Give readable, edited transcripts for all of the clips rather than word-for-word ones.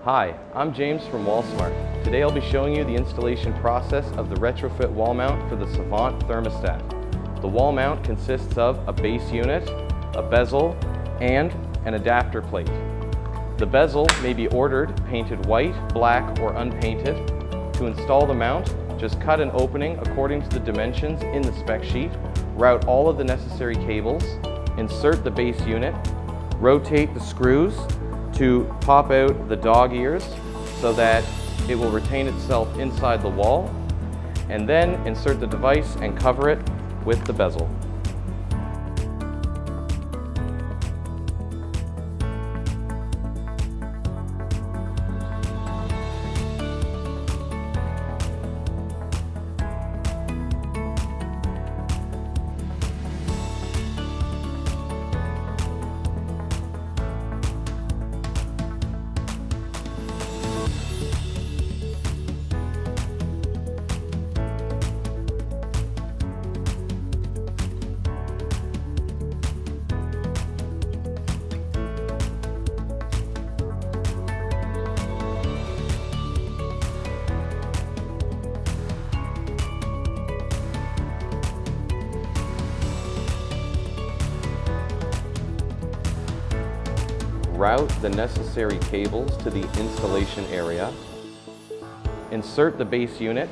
Hi, I'm James from WallSmart. Today I'll be showing you the installation process of the Retrofit wall mount for the Savant thermostat. The wall mount consists of a base unit, a bezel, and an adapter plate. The bezel may be ordered painted white, black, or unpainted. To install the mount, just cut an opening according to the dimensions in the spec sheet, route all of the necessary cables, insert the base unit, rotate the screws to pop out the dog ears so that it will retain itself inside the wall, and then insert the device and cover it with the bezel. Route the necessary cables to the installation area. Insert the base unit.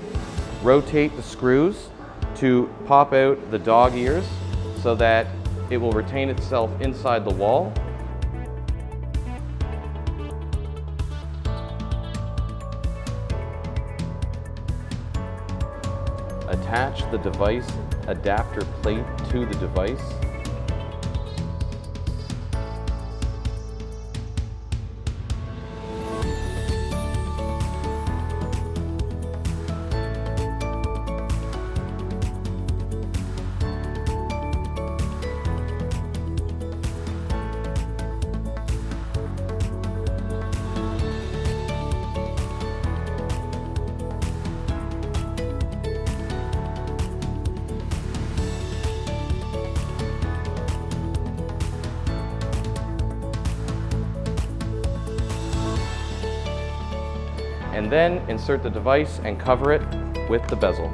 Rotate the screws to pop out the dog ears so that it will retain itself inside the wall. Attach the device adapter plate to the device. And then insert the device and cover it with the bezel.